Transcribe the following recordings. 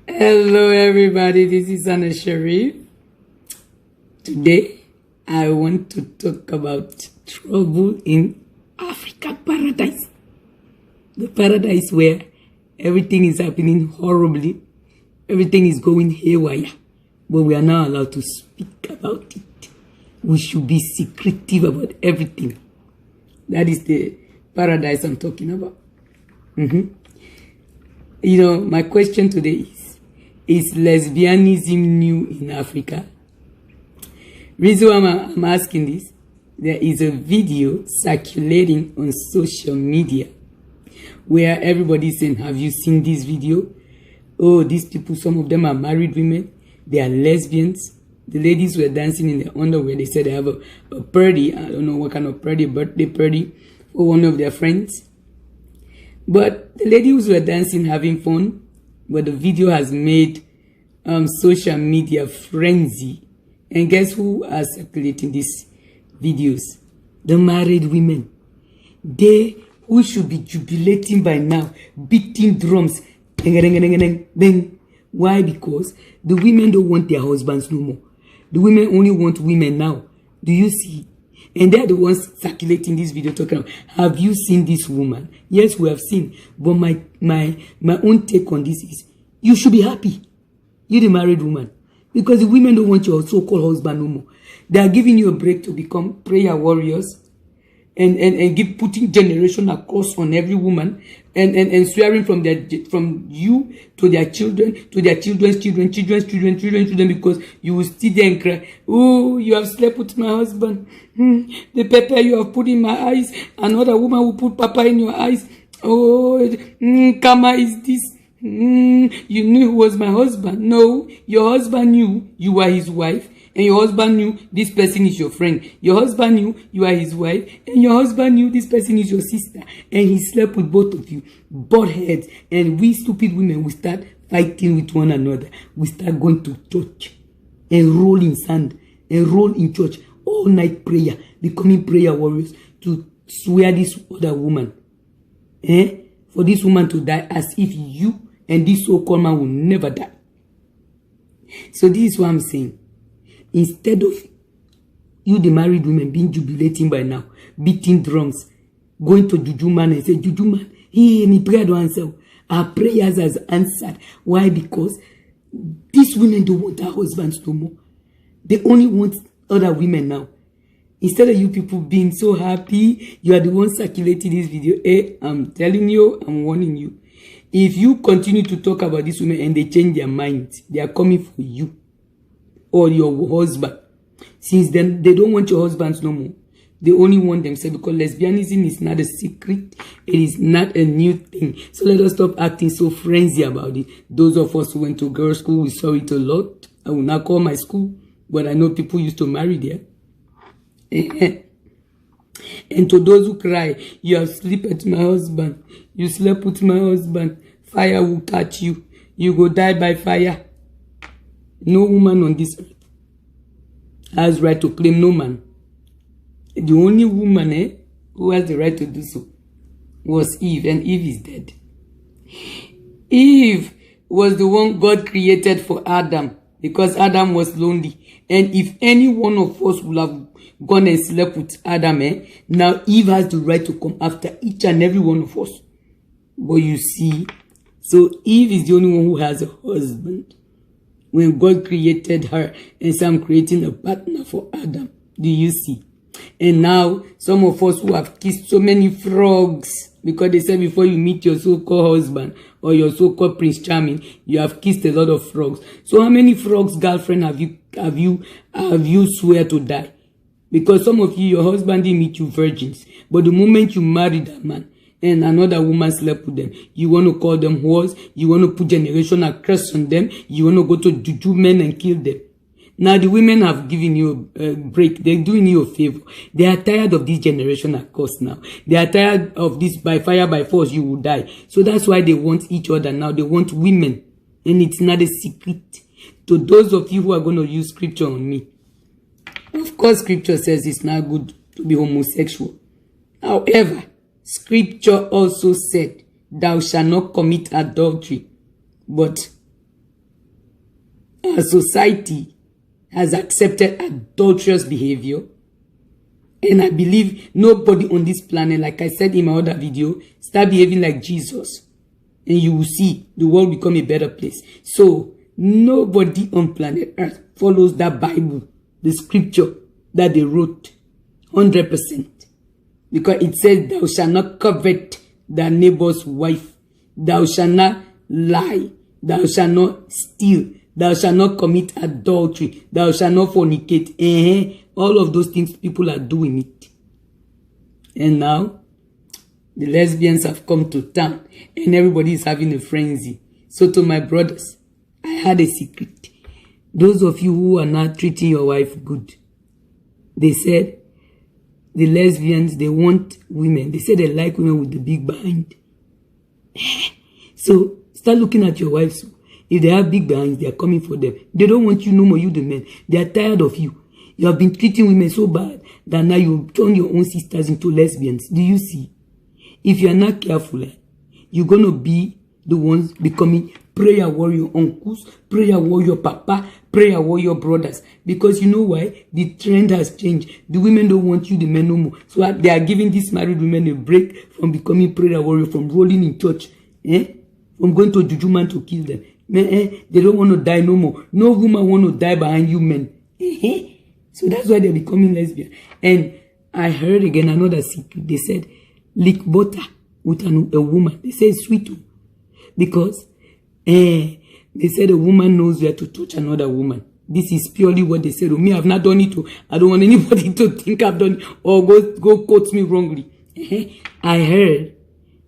Hello, everybody. This is Anna Sharif. Today, I want to talk about trouble in Africa paradise. The paradise where everything is happening horribly, everything is going haywire, but we are not allowed to speak about it. We should be secretive about everything. That is the paradise I'm talking about. My question today is lesbianism new in Africa? Reason why I'm asking this, there is a video circulating on social media where everybody is saying, have you seen this video? Oh, these people, some of them are married women, they are lesbians. The ladies were dancing in their underwear. They said they have a party, I don't know what kind of party, birthday party for one of their friends. But the ladies were dancing, having fun, but the video has made social media frenzy. And guess who are circulating these videos? The married women. They who should be jubilating by now, beating drums. Bang. Why? Because the women don't want their husbands no more. The women only want women now. Do you see? And they're the ones circulating this video talking about, have you seen this woman? Yes, we have seen. But my own take on this is, you should be happy. You're the married woman. Because the women don't want your so-called husband no more. They are giving you a break to become prayer warriors and putting generation across on every woman and swearing from you to their children, to their children's children, because you will sit there and cry, oh, you have slept with my husband. The pepper you have put in my eyes, another woman will put pepper in your eyes. Oh, karma is this. You knew who was my husband. No, your husband knew you were his wife, and your husband knew this person is your friend. Your husband knew you are his wife, and your husband knew this person is your sister, and he slept with both of you. Butt heads. And we stupid women, we start fighting with one another. We start going to church and roll in sand and roll in church all night prayer, becoming prayer warriors to swear this other woman, for this woman to die, as if you and this so-called man will never die. So this is what I'm saying. Instead of you, the married women, being jubilating by now, beating drums, going to Juju man and say, Juju man, my prayer don't answer. Our prayers has answered. Why? Because these women don't want their husbands no more. They only want other women now. Instead of you people being so happy, you are the ones circulating this video. I'm telling you, I'm warning you. If you continue to talk about these women and they change their minds, they are coming for you or your husband. Since then, they don't want your husbands no more. They only want themselves, because lesbianism is not a secret. It is not a new thing. So let us stop acting so frenzy about it. Those of us who went to girls' school, we saw it a lot. I will not call my school, but I know people used to marry there. And to those who cry, you have slept with my husband, you slept with my husband, fire will catch you, you go die by fire. No woman on this earth has right to claim no man. The only woman who has the right to do so was Eve, and Eve is dead. Eve was the one God created for Adam, because Adam was lonely. And if any one of us would have gone and slept with Adam, now Eve has the right to come after each and every one of us. But you see, so Eve is the only one who has a husband. When God created her and said, I'm creating a partner for Adam. Do you see? And now, some of us who have kissed so many frogs, because they said before you meet your so-called husband or your so-called Prince Charming, you have kissed a lot of frogs. So how many frogs, girlfriend, have you swear to die? Because some of you, your husband didn't meet you virgins. But the moment you married that man and another woman slept with them, you want to call them whores, you want to put generational curse on them, you want to go to juju men and kill them. Now the women have given you a break. They're doing you a favor. They are tired of this generational curse now. They are tired of this by fire, by force, you will die. So that's why they want each other now. They want women. And it's not a secret. To those of you who are going to use scripture on me, of course scripture says it's not good to be homosexual. However, scripture also said, thou shalt not commit adultery. But our society has accepted adulterous behavior. And I believe nobody on this planet, like I said in my other video, start behaving like Jesus. And you will see the world become a better place. So, nobody on planet Earth follows that Bible, the scripture that they wrote, 100%. Because it says, thou shalt not covet thy neighbor's wife. Thou shalt not lie. Thou shalt not steal. Thou shalt not commit adultery. Thou shalt not fornicate. All of those things, people are doing it. And now, the lesbians have come to town. And everybody is having a frenzy. So to my brothers, I had a secret. Those of you who are not treating your wife good, they said, the lesbians, they want women. They say they like women with the big behind. So, start looking at your wives. If they have big behinds, they are coming for them. They don't want you no more, you the men. They are tired of you. You have been treating women so bad that now you turn your own sisters into lesbians. Do you see? If you are not careful, you're going to be the ones becoming prayer warrior uncles, prayer warrior papa, prayer warrior brothers. Because you know why? The trend has changed. The women don't want you, the men no more. So they are giving these married women a break from becoming prayer warrior, from rolling in church, from going to Juju man to kill them. They don't want to die no more. No woman want to die behind you men. So that's why they're becoming lesbian. And I heard again another secret. They said, lick butter with a woman. They say it's sweet too. Because they said a woman knows where to touch another woman. This is purely what they said to me. I've not done it. I don't want anybody to think I've done it or go quote me wrongly. I heard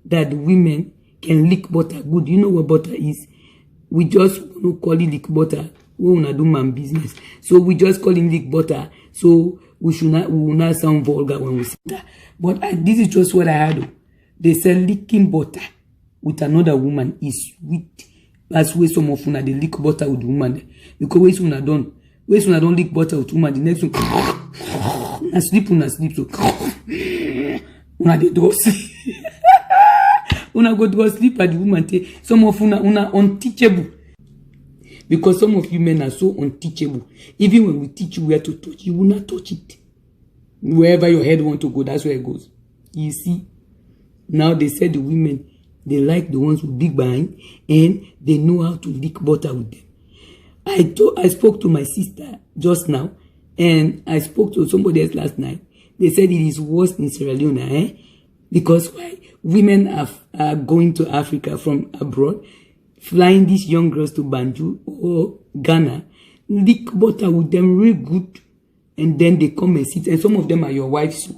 that women can lick butter good. You know what butter is? We just call it lick butter. We will not do man business. So we just call it lick butter. So we will not sound vulgar when we say that. But this is just what I had. They said licking butter with another woman is sweet. That's why some of they lick butter with woman. Because when you don't lick butter with woman, the next one sleep so una dey do sleep. Una go to sleep at the woman. Some of una unteachable. Because some of you men are so unteachable. Even when we teach you where to touch, you will not touch it. Wherever your head wants to go, that's where it goes. You see, now they said the women, they like the ones with big behind and they know how to lick butter with them. I spoke to my sister just now and I spoke to somebody else last night. They said it is worse in Sierra Leone, because why? Women are going to Africa from abroad, flying these young girls to Banjul or Ghana, lick butter with them real good, and then they come and sit, and some of them are your wives.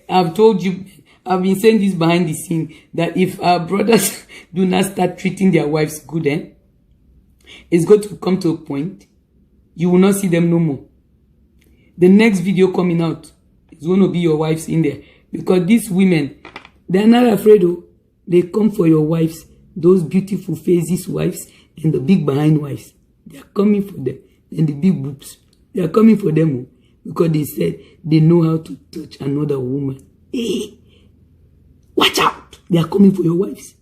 I've told you, I've been saying this behind the scene, that if our brothers do not start treating their wives good, it's going to come to a point, you will not see them no more. The next video coming out is going to be your wives in there. Because these women, they are not afraid. They come for your wives. Those beautiful faces wives and the big behind wives. They are coming for them. And the big boobs. They are coming for them. Because they said they know how to touch another woman. Hey, watch out. They are coming for your wives.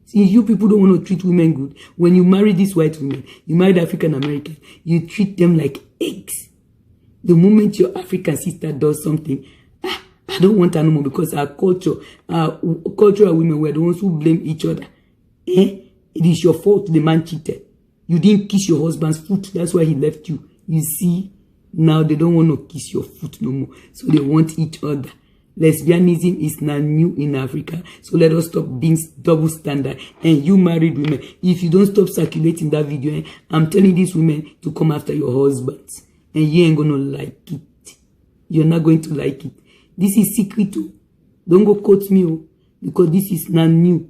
See, you people don't want to treat women good. When you marry these white women, you marry the African American, you treat them like eggs. The moment your African sister does something, I don't want her no more, because our cultural women were the ones who blame each other. It is your fault the man cheated. You didn't kiss your husband's foot. That's why he left you. You see, now they don't want to kiss your foot no more. So they want each other. Lesbianism is now new in Africa. So let us stop being double standard. And you married women, if you don't stop circulating that video, I'm telling these women to come after your husbands. And you ain't gonna like it. You're not going to like it. This is secret too. Don't go quote me, because this is not new.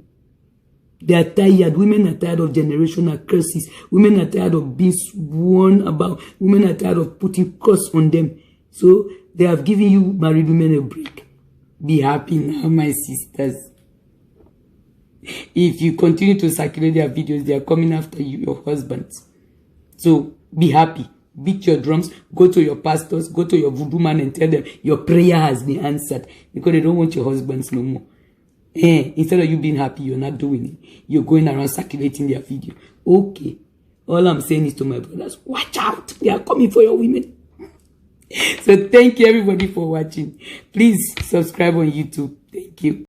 They are tired. Women are tired of generational curses. Women are tired of being sworn about. Women are tired of putting curse on them. So they have given you married women a break. Be happy now, my sisters. If you continue to circulate their videos, they are coming after you, your husbands. So be happy. Beat your drums, go to your pastors, go to your voodoo man and tell them your prayer has been answered, because they don't want your husbands no more. Instead of you being happy, you're not doing it. You're going around circulating their video. Okay. All I'm saying is to my brothers, watch out. They are coming for your women. So thank you everybody for watching. Please subscribe on YouTube. Thank you.